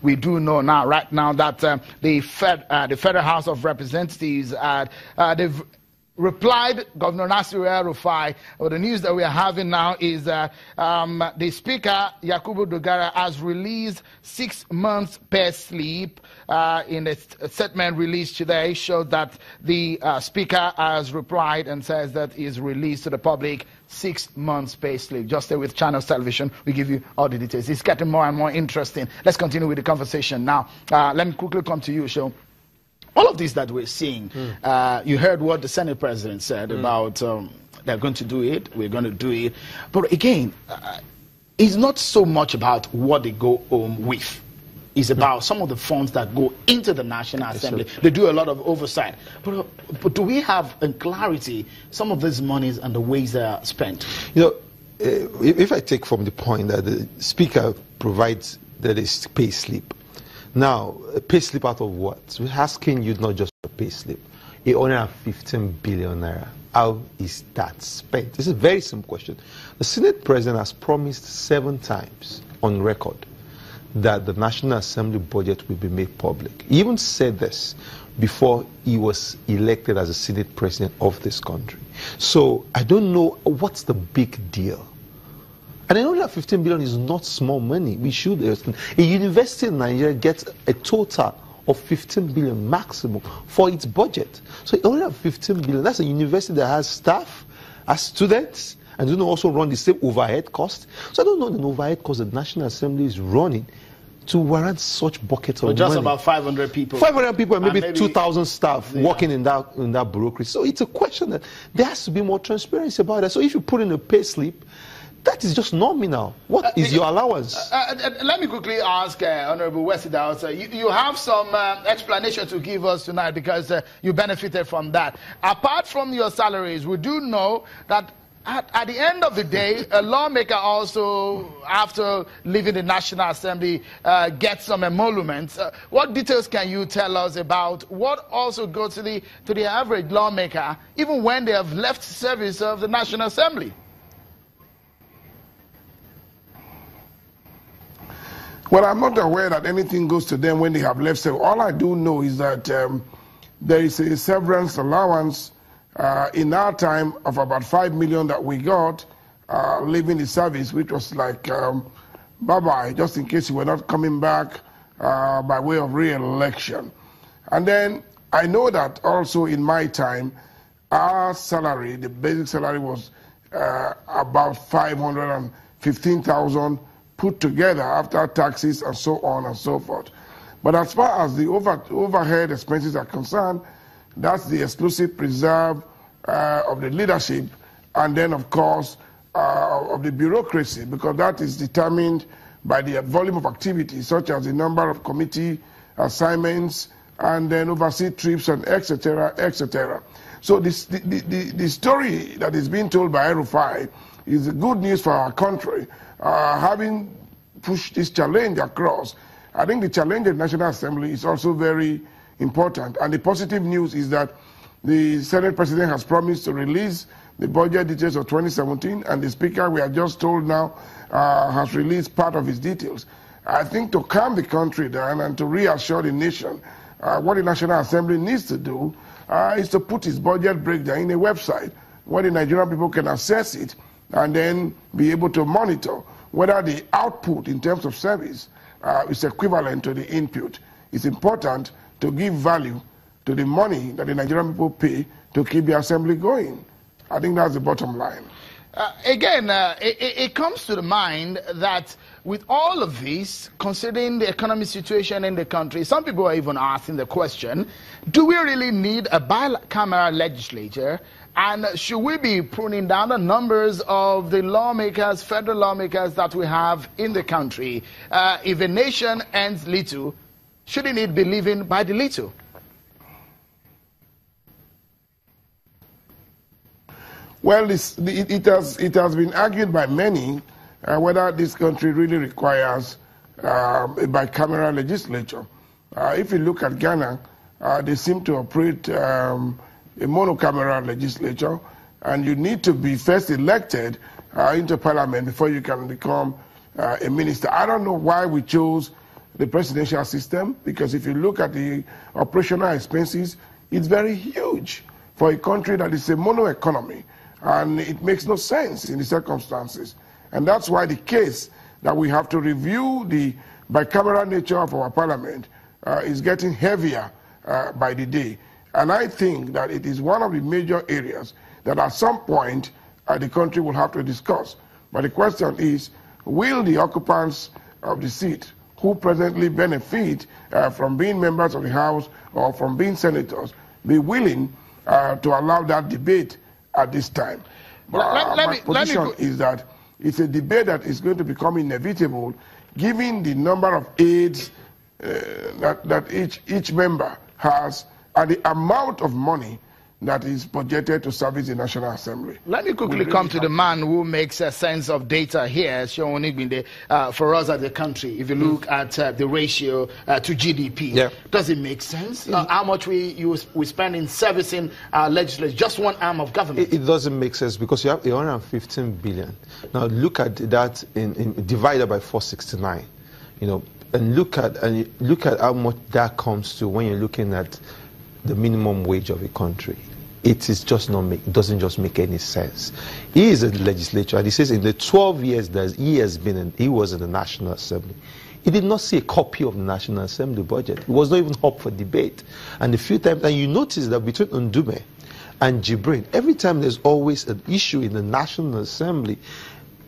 we do know now, right now, that the Federal House of Representatives, they've replied, Governor Nasir El-Rufai. Well, the news that we are having now is that the Speaker, Yakubu Dogara, has released 6 months pay slip. In a statement released today, showed that the Speaker has replied and says that he is released to the public 6 months pay slip. Just stay with Channels Television. We give you all the details. It's getting more and more interesting. Let's continue with the conversation now. Let me quickly come to you, Sean. All of this that we're seeing, you heard what the Senate President said about they're going to do it, we're going to do it. But again, it's not so much about what they go home with. It's about some of the funds that go into the National Assembly. They do a lot of oversight. But do we have in clarity some of these monies and the ways they are spent? You know, if I take from the point that the Speaker provides that is pay slip. Now, a pay slip out of what? We're asking you not just a pay slip. 115 billion naira. How is that spent? It's a very simple question. The Senate President has promised 7 times on record that the National Assembly budget will be made public. He even said this before he was elected as the Senate President of this country. So I don't know what's the big deal. And I know that 15 billion is not small money. We should. A university in Nigeria gets a total of 15 billion maximum for its budget. So only have 15 billion. That's a university that has staff, has students, and don't also run the same overhead cost. So I don't know the overhead cost the National Assembly is running to warrant such buckets of money. Just about 500 people. 500 people and maybe 2,000 staff working in that bureaucracy. So it's a question that there has to be more transparency about that. So if you put in a pay slip, that is just nominal. What is your allowance? Let me quickly ask Honorable Wesley. You have some explanation to give us tonight because you benefited from that. Apart from your salaries, we do know that at the end of the day, a lawmaker also, after leaving the National Assembly, gets some emoluments. What details can you tell us about what also goes to the average lawmaker, even when they have left service of the National Assembly? Well, I'm not aware that anything goes to them when they have left. So all I do know is that there is a severance allowance in our time of about 5 million that we got leaving the service, which was like bye-bye, just in case you were not coming back by way of re-election. And then I know that also in my time, our salary, the basic salary was about 515,000 put together after taxes and so on and so forth. But as far as the overhead expenses are concerned, that's the exclusive preserve of the leadership and then, of course, of the bureaucracy, because that is determined by the volume of activities, such as the number of committee assignments and then overseas trips and etc., etc. So the story that is being told by El-Rufai is good news for our country. Having pushed this challenge across, I think the challenge at the National Assembly is also very important. And the positive news is that the Senate President has promised to release the budget details of 2017, and the Speaker, we are just told now, has released part of his details. I think to calm the country down and to reassure the nation, what the National Assembly needs to do is to put its budget breakdown in a website where the Nigerian people can access it and then be able to monitor whether the output in terms of service is equivalent to the input. It's important to give value to the money that the Nigerian people pay to keep the assembly going. I think that's the bottom line. It comes to the mind that with all of this, considering the economic situation in the country, some people are even asking the question, do we really need a bicameral legislature? And should we be pruning down the numbers of the lawmakers, federal lawmakers that we have in the country? If a nation ends little, shouldn't it be living by the little? Well, it has been argued by many whether this country really requires a bicameral legislature. If you look at Ghana, they seem to operate a monocameral legislature, and you need to be first elected into parliament before you can become a minister. I don't know why we chose the presidential system, because if you look at the operational expenses, it's very huge for a country that is a mono economy, and it makes no sense in the circumstances. And that's why the case that we have to review the bicameral nature of our parliament is getting heavier by the day. And I think that it is one of the major areas that at some point the country will have to discuss. But the question is, will the occupants of the seat who presently benefit from being members of the House or from being senators be willing to allow that debate at this time? My position is that it's a debate that is going to become inevitable given the number of aides that each member has and the amount of money that is budgeted to service the National Assembly. Let me quickly come to the man who makes a sense of data here, showing for us as a country. If you look at the ratio to GDP, does it make sense? How much we spend in servicing our legislature, just one arm of government? It doesn't make sense because you have 115 billion. Now look at that divided by 469, and look at how much that comes to when you're looking at the minimum wage of a country. It is just doesn't just make any sense. He is a legislature, and he says in the 12 years that he was in the National Assembly, he did not see a copy of the National Assembly budget. It was not even up for debate. And a few times, and you notice that between Ndume and Jibrin, every time there's always an issue in the National Assembly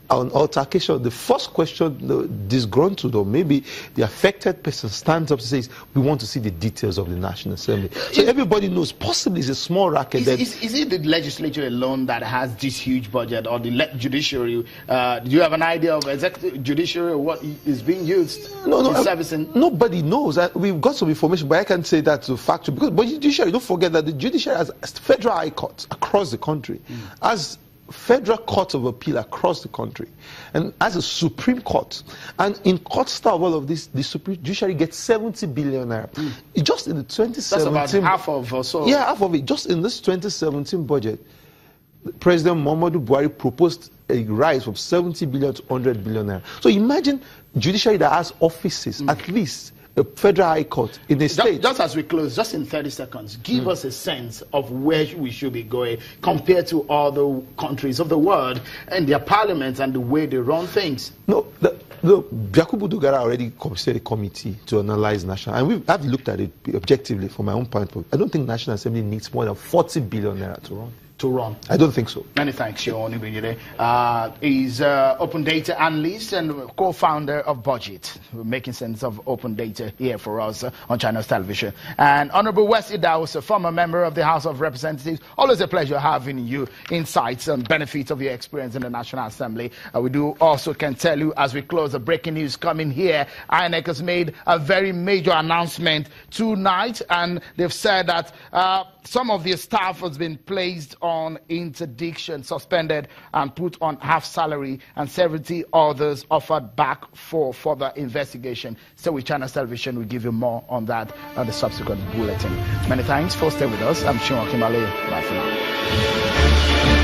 on altercation, the first question the disgruntled or maybe the affected person stands up and says, we want to see the details of the National Assembly. So everybody knows possibly it's a small racket. Is it the legislature alone that has this huge budget, or the judiciary? Do you have an idea of executive judiciary or what is being used in servicing? Nobody knows. We've got some information, but I can't say that's factual. But judiciary, don't forget that the judiciary has federal high courts across the country. As federal courts of appeal across the country, and as a Supreme Court, and in court style all of this, the Supreme Judiciary gets 70 billion naira. Just in the 2017, that's about half of or so. Yeah, half of it. Just in this 2017 budget, President Muhammadu Buhari proposed a rise from 70 billion to 100 billion naira. So imagine judiciary that has offices, at least a federal high court in a state. Just as we close, just in 30 seconds, give us a sense of where we should be going compared to other countries of the world and their parliaments and the way they run things. No, Yakubu Dogara already constituted a committee to analyze national, and I've looked at it objectively from my own point of view. I don't think National Assembly needs more than 40 billion naira to run. I don't think so. Many thanks, Seun Ibinyere. He's open data analyst and co-founder of Budget. We're making sense of open data here for us on Channels Television. And Honorable Wesley Dawes, a former member of the House of Representatives. Always a pleasure having you. Insights and benefits of your experience in the National Assembly. We do also can tell you as we close, the breaking news coming here. INEC has made a very major announcement tonight, and they've said that some of their staff has been placed on interdiction, suspended and put on half salary, and 70 others offered back for further investigation. So with Channels Television, we'll give you more on that on the subsequent bulletin. Many thanks for staying with us. I'm Seun Okimale. Bye for now.